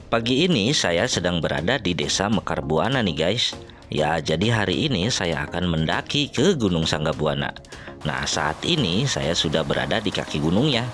Pagi ini saya sedang berada di desa Mekar Buana nih guys. Ya, jadi hari ini saya akan mendaki ke Gunung Sanggabuana. Nah, saat ini saya sudah berada di kaki gunungnya.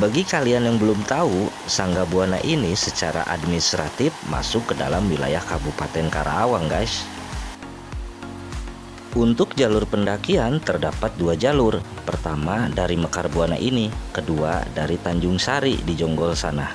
Bagi kalian yang belum tahu, Sanggabuana ini secara administratif masuk ke dalam wilayah Kabupaten Karawang guys. Untuk jalur pendakian terdapat dua jalur. Pertama dari Mekar Buana ini, kedua dari Tanjung Sari di Jonggol sana.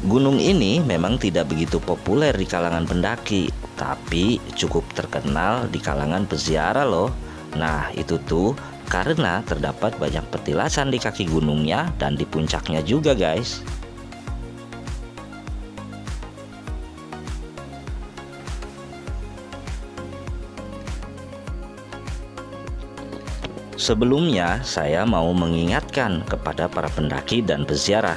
Gunung ini memang tidak begitu populer di kalangan pendaki, tapi cukup terkenal di kalangan peziarah loh. Nah, itu tuh karena terdapat banyak petilasan di kaki gunungnya dan di puncaknya juga guys. Sebelumnya, saya mau mengingatkan kepada para pendaki dan peziarah.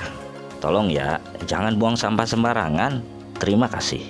Tolong ya, jangan buang sampah sembarangan. Terima kasih.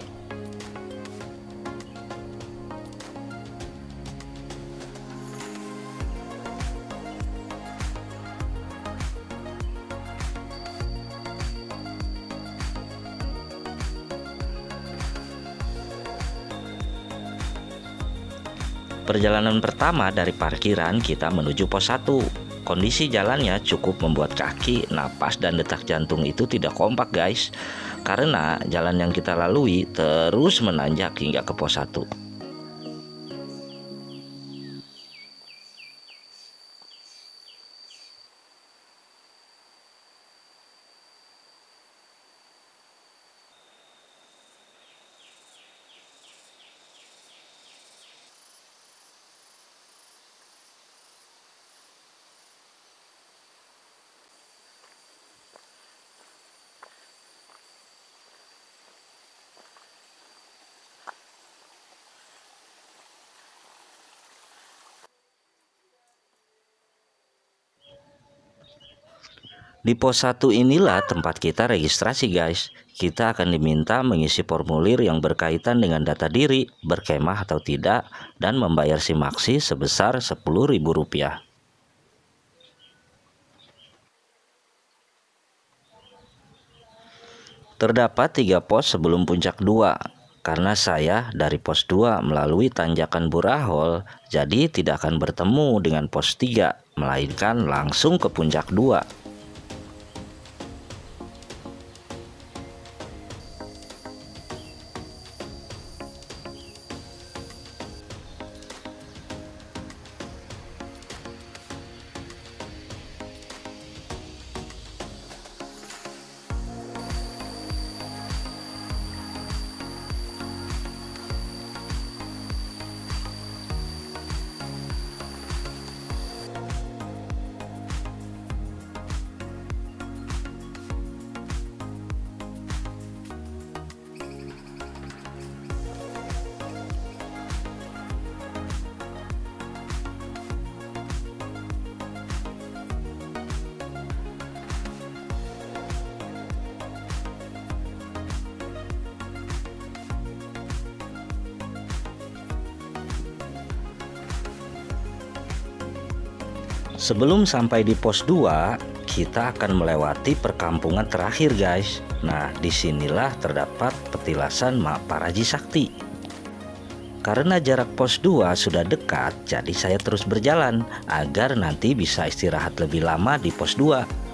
Perjalanan pertama dari parkiran kita menuju pos 1. Kondisi jalannya cukup membuat kaki, napas, dan detak jantung itu tidak kompak guys. Karena jalan yang kita lalui terus menanjak hingga ke pos 1. Di pos 1 inilah tempat kita registrasi guys. Kita akan diminta mengisi formulir yang berkaitan dengan data diri, berkemah atau tidak, dan membayar simaksi sebesar Rp10.000. Terdapat 3 pos sebelum puncak 2. Karena saya dari pos 2 melalui tanjakan Burahol, jadi tidak akan bertemu dengan pos 3, melainkan langsung ke puncak 2. Sebelum sampai di pos 2, kita akan melewati perkampungan terakhir guys. Nah, disinilah terdapat petilasan Mak Paraji Sakti. Karena jarak pos 2 sudah dekat, jadi saya terus berjalan agar nanti bisa istirahat lebih lama di pos 2.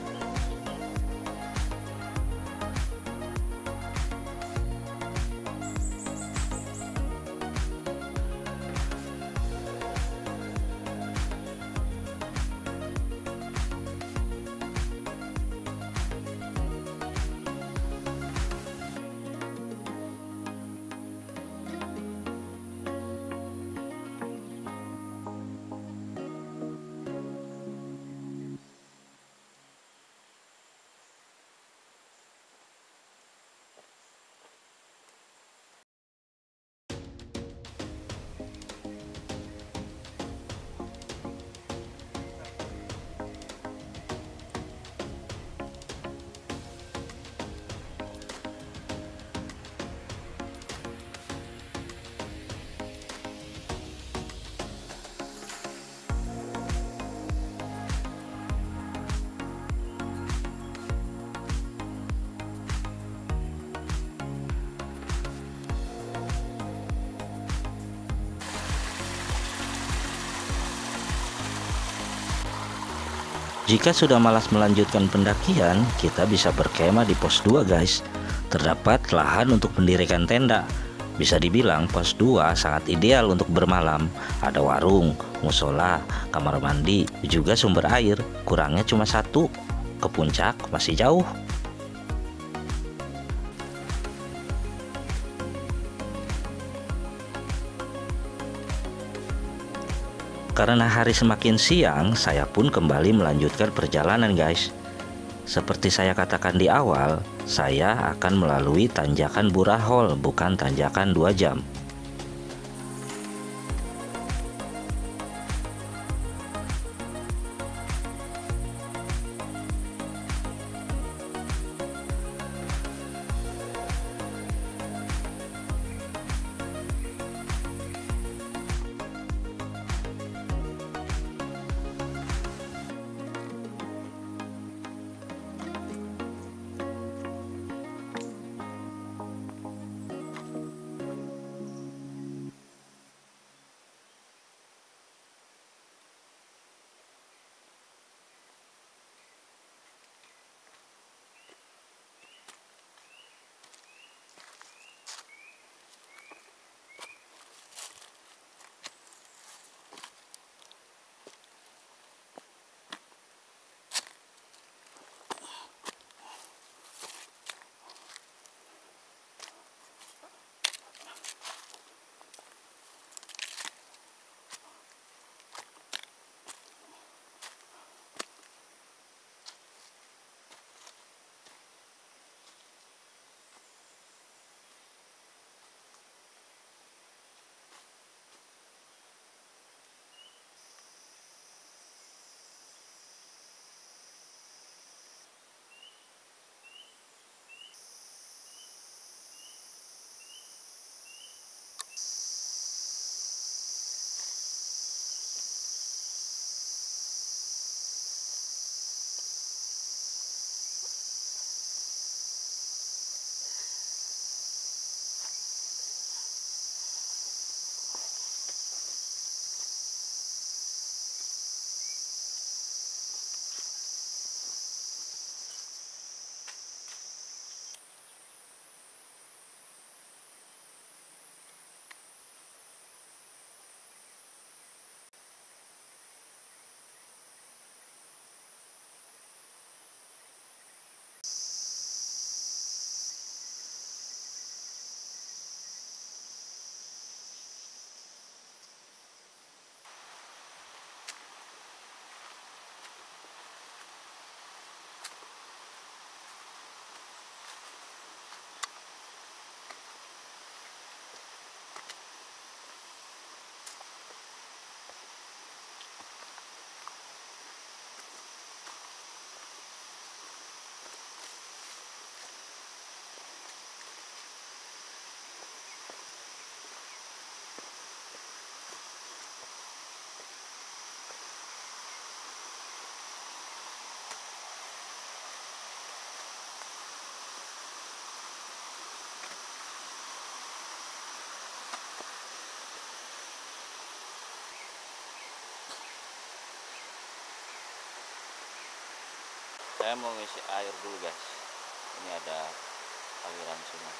Jika sudah malas melanjutkan pendakian, kita bisa berkemah di pos 2 guys. Terdapat lahan untuk mendirikan tenda. Bisa dibilang pos 2 sangat ideal untuk bermalam. Ada warung, musola, kamar mandi, juga sumber air. Kurangnya cuma satu. Ke puncak masih jauh. Karena hari semakin siang, saya pun kembali melanjutkan perjalanan guys. Seperti saya katakan di awal, saya akan melalui tanjakan Burahol, bukan tanjakan 2 jam. Saya mau ngisi air dulu guys. Ini ada aliran sungai.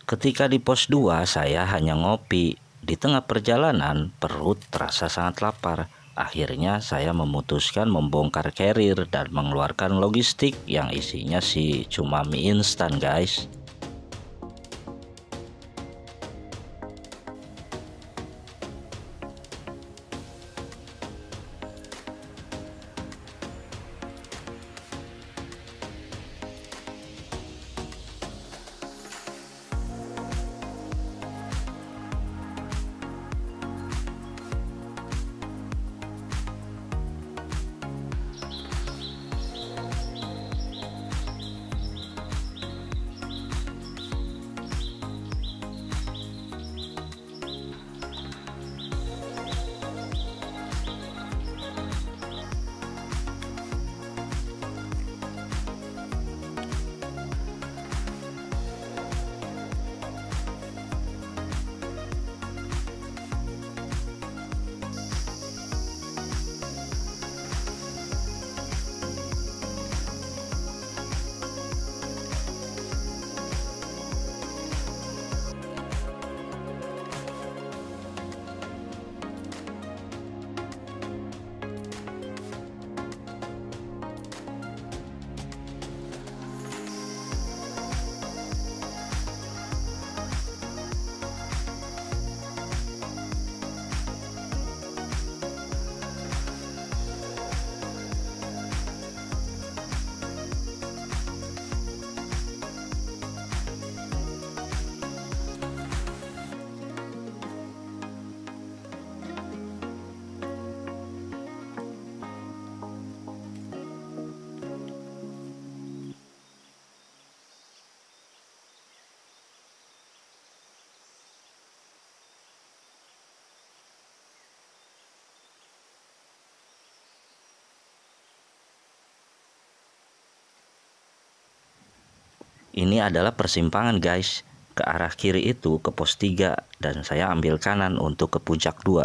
Ketika di pos 2 saya hanya ngopi. Di tengah perjalanan perut terasa sangat lapar. Akhirnya saya memutuskan membongkar carrier dan mengeluarkan logistik yang isinya sih cuma mie instan guys. Ini adalah persimpangan guys. Ke arah kiri itu ke pos 3 dan saya ambil kanan untuk ke puncak 2.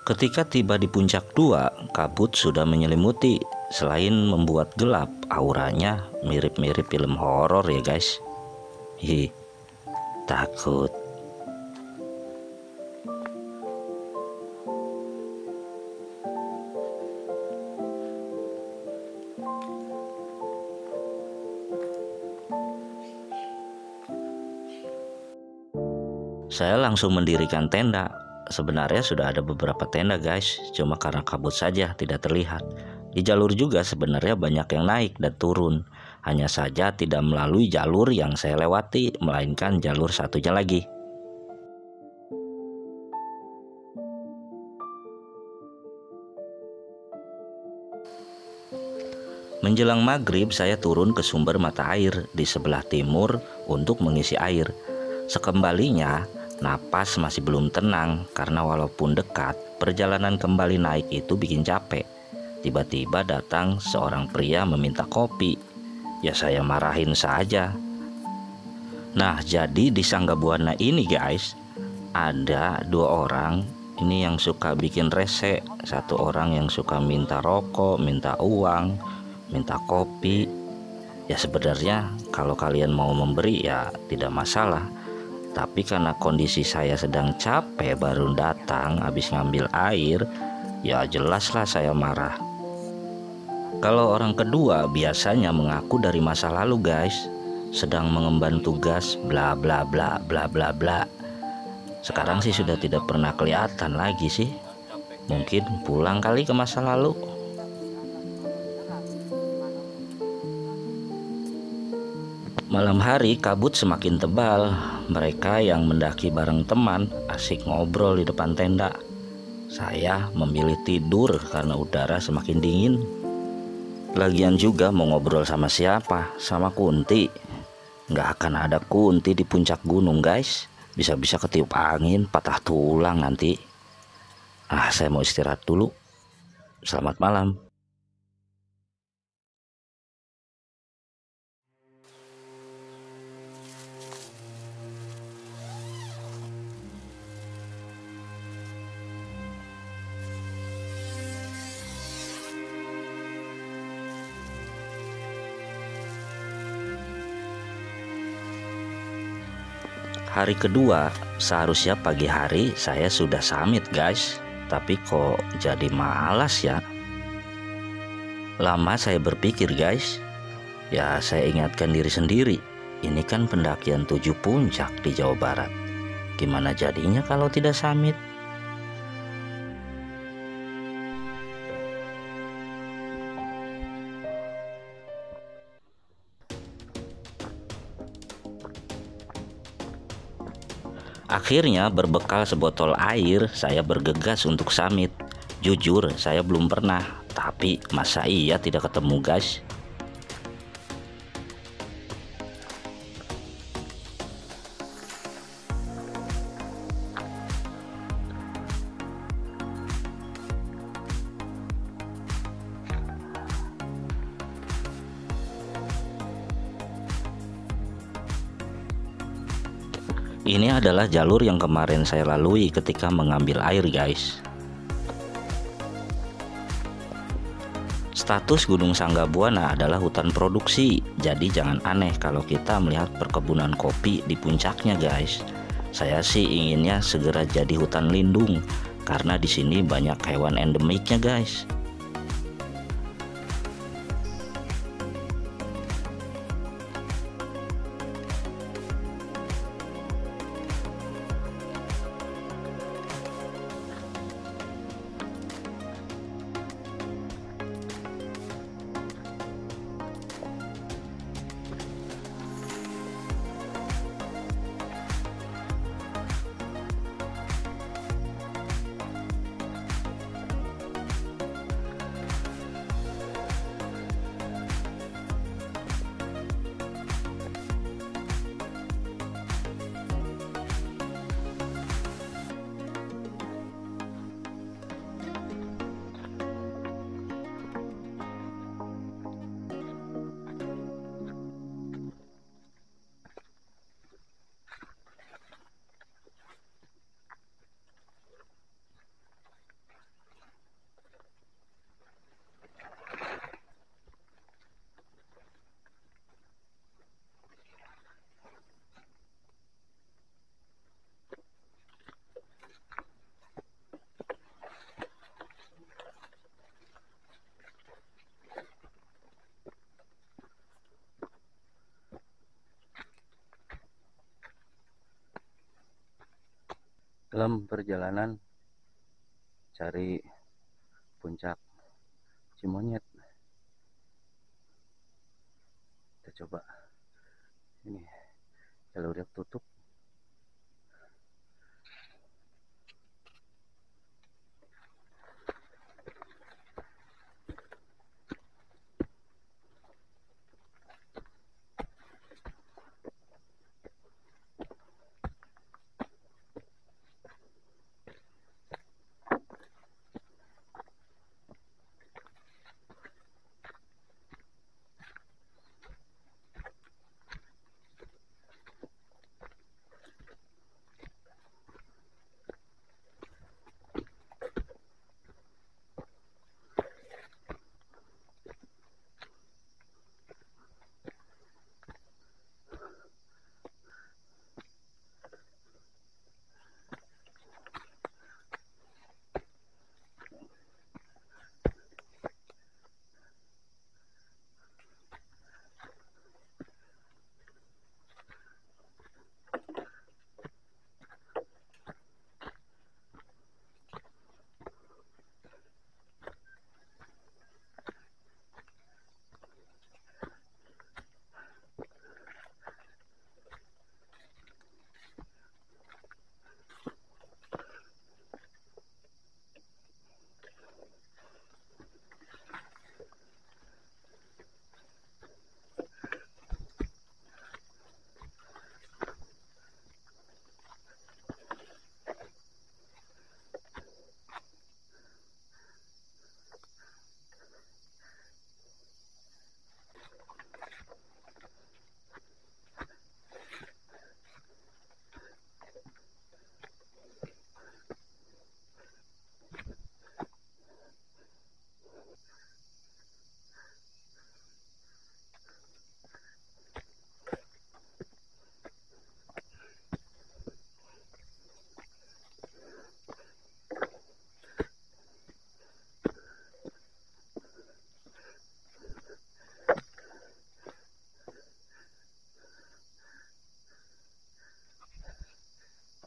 Ketika tiba di puncak 2, kabut sudah menyelimuti. Selain membuat gelap, auranya mirip-mirip film horor ya guys. Hi, takut. Saya langsung mendirikan tenda. Sebenarnya sudah ada beberapa tenda guys, cuma karena kabut saja tidak terlihat. Di jalur juga sebenarnya banyak yang naik dan turun. Hanya saja tidak melalui jalur yang saya lewati, melainkan jalur satunya lagi. Menjelang maghrib saya turun ke sumber mata air di sebelah timur untuk mengisi air. Sekembalinya, napas masih belum tenang karena walaupun dekat, perjalanan kembali naik itu bikin capek. Tiba-tiba datang seorang pria meminta kopi. Ya saya marahin saja. Nah, jadi di Sanggabuana ini guys, ada dua orang ini yang suka bikin rese. Satu orang yang suka minta rokok, minta uang, minta kopi. Ya sebenarnya kalau kalian mau memberi ya tidak masalah. Tapi karena kondisi saya sedang capek baru datang habis ngambil air, ya jelaslah saya marah. Kalau orang kedua biasanya mengaku dari masa lalu guys, sedang mengemban tugas bla bla bla bla bla bla. Sekarang sih sudah tidak pernah kelihatan lagi sih. Mungkin pulang kali ke masa lalu. Malam hari kabut semakin tebal. Mereka yang mendaki bareng teman asik ngobrol di depan tenda. Saya memilih tidur karena udara semakin dingin. Lagian juga mau ngobrol sama siapa? Sama Kunti. Nggak akan ada Kunti di puncak gunung guys. Bisa-bisa ketiup angin, patah tulang nanti. Saya mau istirahat dulu. Selamat malam. Hari kedua, seharusnya pagi hari saya sudah summit guys. Tapi kok jadi malas ya. Lama saya berpikir guys. Ya saya ingatkan diri sendiri. Ini kan pendakian 7 puncak di Jawa Barat. Gimana jadinya kalau tidak summit? Akhirnya berbekal sebotol air, saya bergegas untuk summit. Jujur, saya belum pernah. Tapi masa iya tidak ketemu guys? Ini adalah jalur yang kemarin saya lalui ketika mengambil air guys. Status Gunung Sanggabuana adalah hutan produksi, jadi jangan aneh kalau kita melihat perkebunan kopi di puncaknya guys. Saya sih inginnya segera jadi hutan lindung, karena di sini banyak hewan endemiknya guys. Dalam perjalanan cari puncak Cimonyet, kita coba ini jalurnya tutup.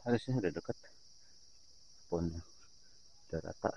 Harusnya udah dekat pohonnya, udah rata.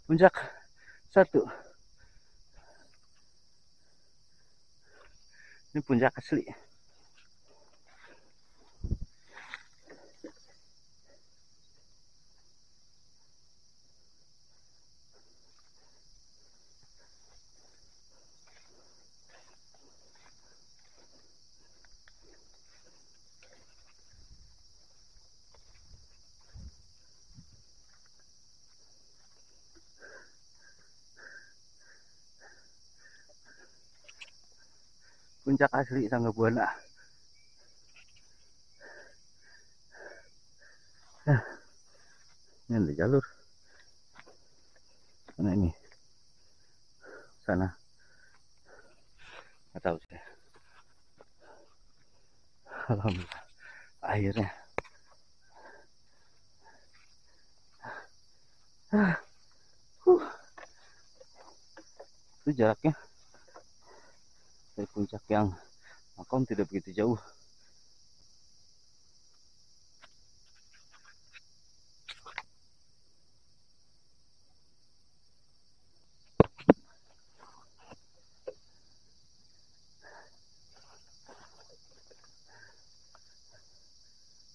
Puncak 1. Ini puncak asli. Puncak asli Sanggabuana. Nah, ini ada jalur. Mana ini? Sana. Nggak tahu saya. Alhamdulillah. Akhirnya. Itu jaraknya dari puncak yang makam tidak begitu jauh.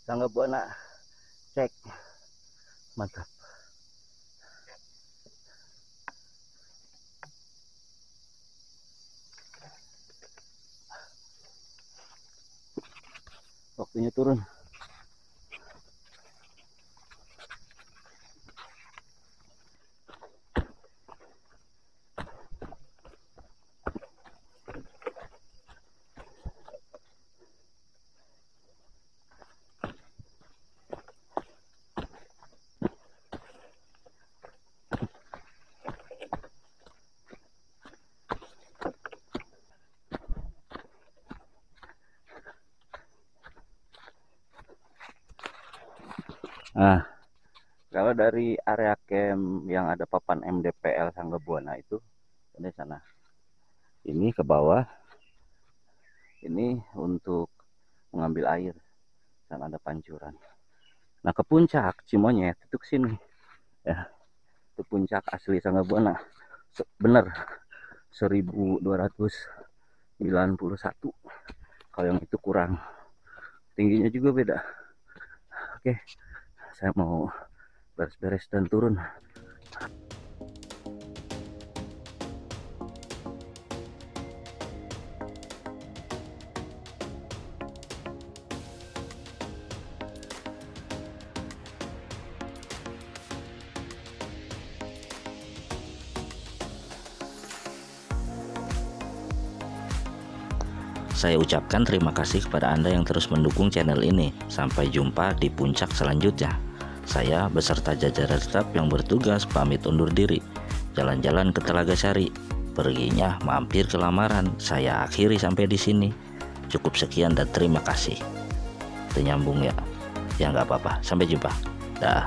Sanggabuana, cek, mantap. Waktunya turun. Nah, kalau dari area camp yang ada papan MDPL Sanggabuana itu dari sana. Ini ke bawah. Ini untuk mengambil air. Sana ada pancuran. Nah, ke puncak Cimonyet itu ke sini. Ya. Itu puncak asli Sanggabuana. Bener 1291. Kalau yang itu kurang. Tingginya juga beda. Oke. Saya mau beres-beres dan turun. Saya ucapkan terima kasih kepada Anda yang terus mendukung channel ini. Sampai jumpa di puncak selanjutnya. Saya beserta jajaran staf yang bertugas pamit undur diri. Jalan-jalan ke Telaga Sari. Perginya mampir ke Lamaran. Saya akhiri sampai di sini. Cukup sekian dan terima kasih. Itu nyambung ya? Ya nggak apa-apa. Sampai jumpa. Dah.